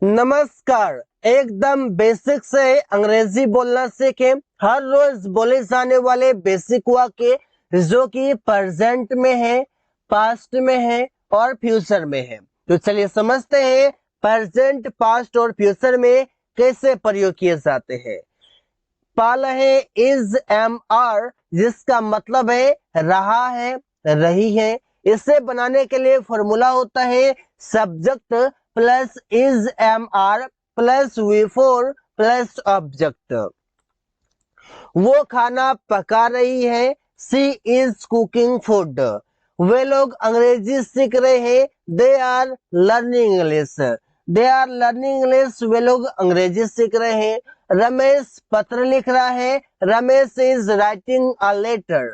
नमस्कार। एकदम बेसिक से अंग्रेजी बोलना सीखें। हर रोज बोले जाने वाले बेसिक वाक्य जो कि प्रेजेंट में है, पास्ट में है और फ्यूचर में है। तो चलिए समझते हैं प्रेजेंट, पास्ट और फ्यूचर में कैसे प्रयोग किए जाते हैं। पहला है इज एम आर, जिसका मतलब है रहा है, रही है। इसे बनाने के लिए फॉर्मूला होता है subject plus is am are plus V four plus object. वो खाना पका रही है, सी इज कुकिंग फूड। वे लोग अंग्रेजी सीख रहे हैं, they are learning English. They are learning English, वे लोग अंग्रेजी सीख रहे हैं। रमेश पत्र लिख रहा है, Ramesh is writing a letter.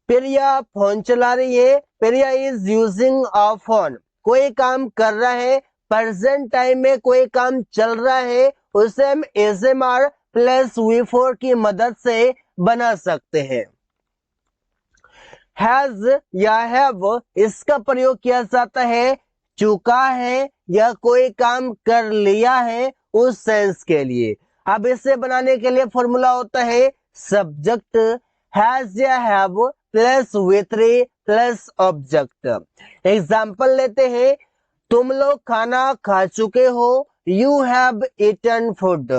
Priya phone चला रही है, Priya is using a phone. कोई काम कर रहा है, प्रेजेंट टाइम में कोई काम चल रहा है, उसे हम एसएमआर प्लस वी फोर की मदद से बना सकते हैं। हैज या हैव, इसका प्रयोग किया जाता है चुका है या कोई काम कर लिया है उस सेंस के लिए। अब इसे बनाने के लिए फॉर्मूला होता है सब्जेक्ट हैज या have plus V three plus object. Example लेते हैं, तुम लोग खाना खा चुके हो, यू हैव ईटन फूड।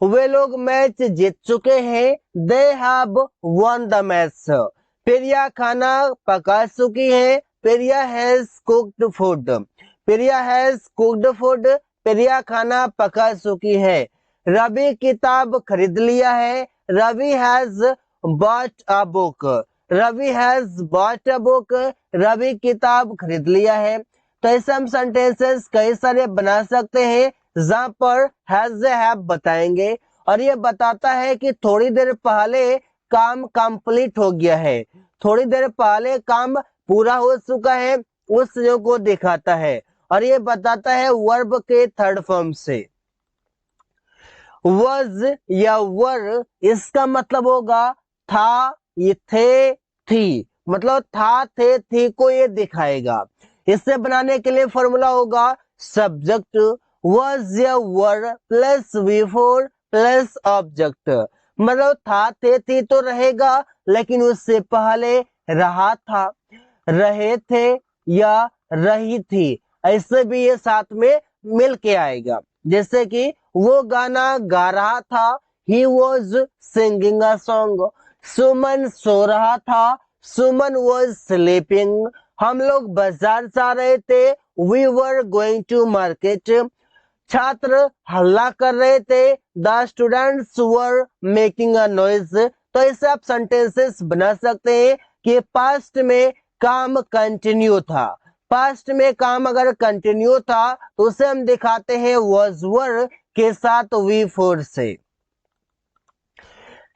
वे लोग मैच जीत चुके हैं, they have won the match. Priya खाना पका चुकी है, Priya has cooked food. Priya has cooked food, Priya खाना पका चुकी है। रवि किताब खरीद लिया है, Ravi has bought a book. Ravi has bought a book, Ravi किताब खरीद लिया है। तो ऐसे हम सेंटेंसेस कई सारे बना सकते हैं जहां पर हैज हैव बताएंगे और ये बताता है कि थोड़ी देर पहले काम कंप्लीट हो गया है, थोड़ी देर पहले काम पूरा हो चुका है, उस चीजों को दिखाता है। और ये बताता है वर्ब के थर्ड फॉर्म से। वॉज या वर, इसका मतलब होगा था, ये थे, थी, मतलब था, थे, थी को ये दिखाएगा। इसे बनाने के लिए फॉर्मूला होगा सब्जेक्ट वॉज या were plus V four plus object. मतलब था, थे, थी तो रहेगा, लेकिन उससे पहले रहा था, रहे थे या रही थी, ऐसे भी ये साथ में मिल के आएगा। जैसे कि वो गाना गा रहा था, he was singing a song. Suman सो रहा था, सुमन वॉज स्लीपिंग। हम लोग बाजार जा रहे थे, we were going to market. छात्र हल्ला कर रहे थे, the students were making a noise. तो ऐसे आप सेंटेंसेस बना सकते हैं कि पास्ट में काम कंटिन्यू था। पास्ट में काम अगर कंटिन्यू था तो उसे हम दिखाते हैं वॉज वर के साथ वी फोर से।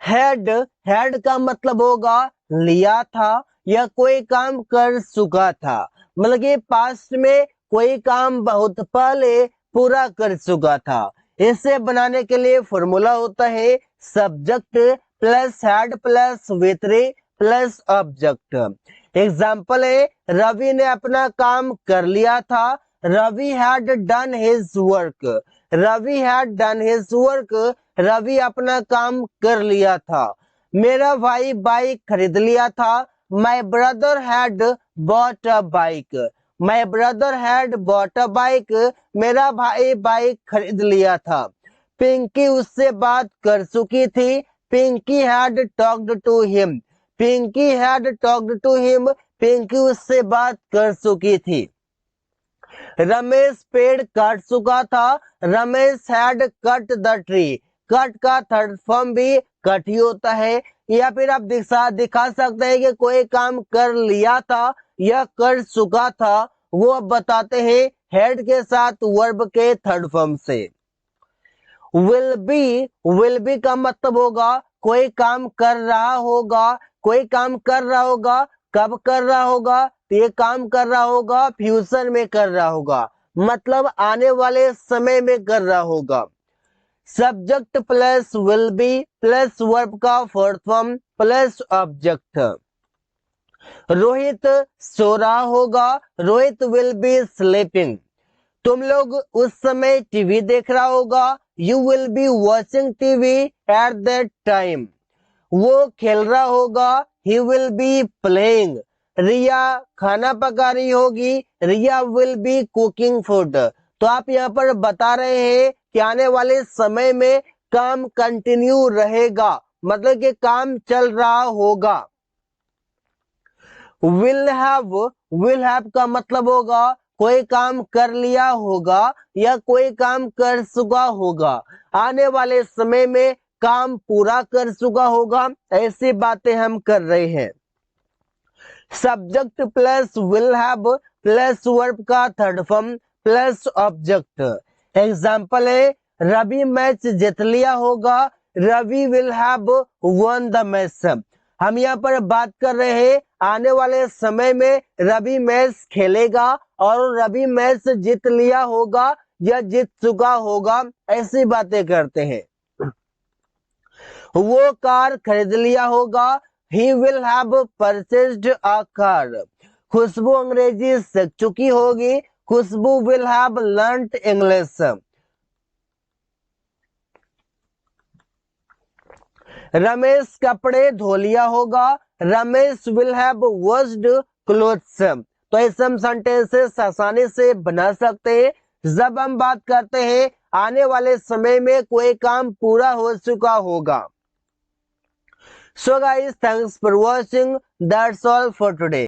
हैड, हैड का मतलब होगा लिया था या कोई काम कर चुका था, मतलब कि पास्ट में कोई काम बहुत पहले पूरा कर चुका था। इसे बनाने के लिए फॉर्मूला होता है subject plus had plus V three plus object. Example है, रवि ने अपना काम कर लिया था, Ravi had done his work. Ravi had done his work, Ravi अपना काम कर लिया था। मेरा भाई बाइक खरीद लिया था, my brother had bought a bike. My brother had bought a bike, मेरा भाई बाइक खरीद लिया था। पिंकी उससे बात कर चुकी थी, Pinki had talked to him. Pinki had talked to him, Pinki उससे बात कर चुकी थी। रमेश पेड़ काट चुका था, Ramesh had cut the tree. Cut का थर्ड फॉर्म भी कट ही होता है। या फिर आप दिखा सकते हैं कि कोई काम कर लिया था या कर चुका था, वो अब बताते हैं हेड के साथ वर्ब के थर्ड फॉर्म से। विल बी का मतलब होगा कोई काम कर रहा होगा, कोई काम कर रहा होगा, कब कर रहा होगा, तो ये काम कर रहा होगा फ्यूचर में कर रहा होगा, मतलब आने वाले समय में कर रहा होगा। Subject plus will be plus verb का fourth form plus object. Rohit सो रहा होगा, रोहित विल बी स्लीपिंग। तुम लोग उस समय टीवी देख रहा होगा। You will be watching TV at that time. वो खेल रहा होगा। He will be playing. Riya खाना पका रही होगी। Riya will be cooking food. तो आप यहाँ पर बता रहे हैं कि आने वाले समय में काम कंटिन्यू रहेगा, मतलब कि काम चल रहा होगा। विल हैव का मतलब होगा कोई काम कर लिया होगा या कोई काम कर चुका होगा। आने वाले समय में काम पूरा कर चुका होगा, ऐसी बातें हम कर रहे हैं। Subject plus will have plus verb का third form plus object. Example है, रवि मैच जीत लिया होगा। Ravi will have won the match. हम यहाँ पर बात कर रहे हैं आने वाले समय में रवि मैच खेलेगा और रवि मैच जीत लिया होगा या जीत चुका होगा, ऐसी बातें करते हैं। वो कार खरीद लिया होगा। He will have purchased a car. Khushboo Angrezi सीख चुकी होगी। Khushboo will have learned English. Ramesh कपड़े धो लिया होगा। Ramesh will have washed clothes. तो ऐसे हम सेंटेंसेस आसानी से बना सकते हैं जब हम बात करते हैं आने वाले समय में कोई काम पूरा हो चुका होगा। So guys, thanks for watching. That's all for today.